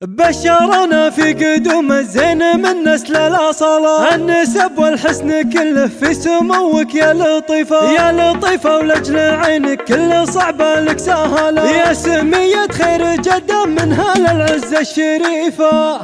بشرنا في قدوم الزين من نسل الأصالة، النسب والحسن كله في سموك يا لطيفة، يا لطيفة ولجل عينك كل صعبة لك سهالة، يا سمية خير جدا من هلا العزة الشريفة.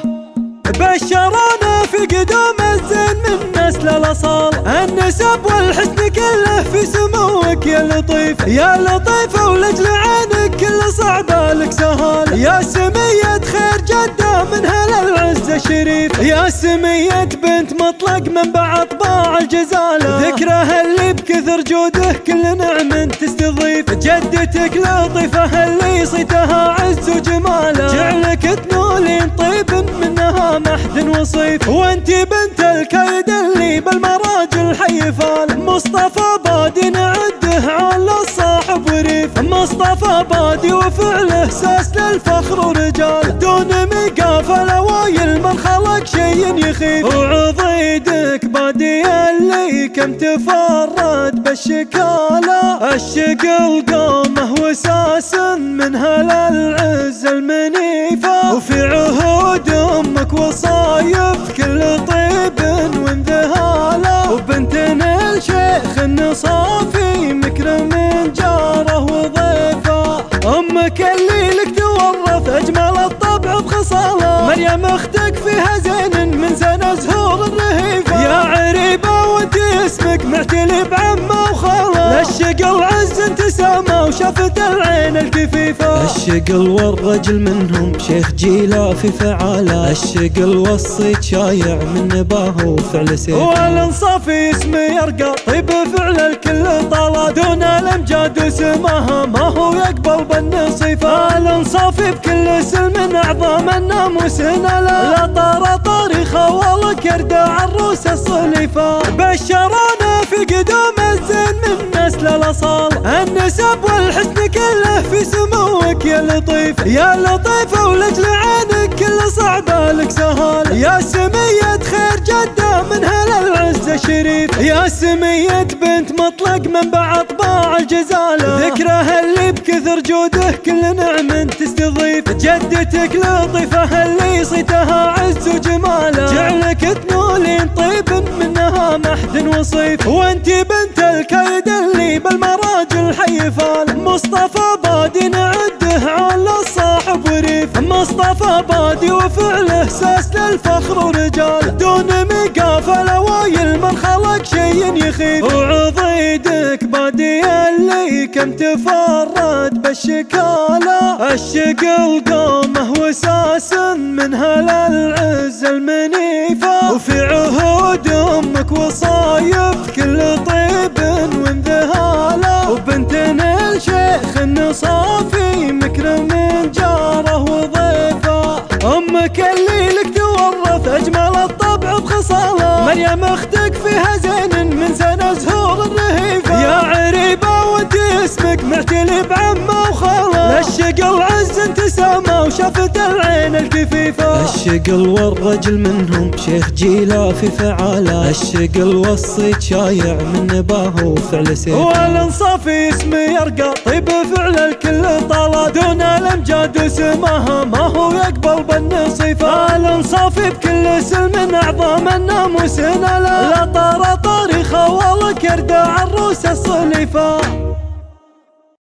بشرنا في قدوم الزين من نسل الأصالة، النسب والحسن كله في سموك يا لطيفة، يا لطيفة ولجل عينك كل صعبة لك سهالة، يا سمية خير جدة من هلا العزة الشريف، يا سمية بنت مطلق منبع أطباع الجزالة، ذكرها اللي بكثر جوده كل نعم تستضيف، جدتك لطيفة اللي صيتها عز وجماله، جعلك تنولين طيب منها محد وصيف، وانتي بنت الكيد اللي بالمراجل حي فال، مصطفى بادي نعده على الصاحب وريف، مصطفى بادي وفعله ساس للفخر ورجال، دون مقافل وايل من خلق شي يخيف، وعضيدك بادي اللي كم تفرد بالشكالة، الشقل قومه وساس من هلا العز المنيفة، وفي عهود امك وصايف كل طيب وانذهاله، وبنتنا الشيخ النصافي مكرم جاره وضيفه، امك اللي لك تورث اجمل الطبع بخصاله، مريم اختك فيها زين من زين زهور الرهيفه، يا عريبه وانت اسمك معتلي بعمه وخاله، للشقل عز انتسامه وشافت العين الكفيفه، الشقل والرجل منهم شيخ جيله في فعاله، الشقل والصيت شايع من نباه وفعل سيف، والانصافي اسمه يرقى طيب فعل الكل طاله، دون الامجاد وسماها ما هو يقبل بالنصيفه، الانصافي بكل سلم اعظم الناموس ناله، لا طار طاريخه والله كرده عروس الصليفه. بشرونا في قدوم الزين من نسل الاصاله، النسب والحسن كله في سموك يا لطيف، يا لطيفه ولجل عينك كل صعبه لك سهاله، يا سميه خير جده من هلا العزه الشريف، يا سميه بنت مطلق منبع اطباع الجزاله، ذكرها اللي بكثر جوده كل نعم تستضيف، جدتك لطيفه اللي صيتها عز وجماله، جعلك تنولين طيب منها محد وصيف، وانتي بنت الكيد اللي بالمراجل حي فال، مصطفى بادي نعده على الصاحب وريف، مصطفى بادي وفعله ساس للفخر ورجال، دون مقافل وايل من خلق شي يخيف، وعضيدك بادي اللي كم تفرد بالشكالة، الشقل قومه وساس من هلا العز المنيفة، وفي عهود امك وصايف كل طيب وانذهاله، وبنتنا الشيخ النصافي مكرم جاره وضيفه، امك اللي لك تورث اجمل الطبع بخصاله، مريم اختك فيها زين من زين زهور الرهيفه، يا عريبه وانت اسمك معتلي بعمه وخاله، للشقل عز انتسامه وشافت العين الكفيفه، الشقل والرجل منهم شيخ جيله في فعاله، الشقل والصيت شايع من نباه وفعل سيف، والانصافي اسمه يرقى طيب فعل الكل طاله، دون الامجاد وسماها ما هو يقبل بالنصيفه، الانصافي بكل سلم اعظم الناموس ناله، لا طار طاريخه والله كرده عروس الصليفه.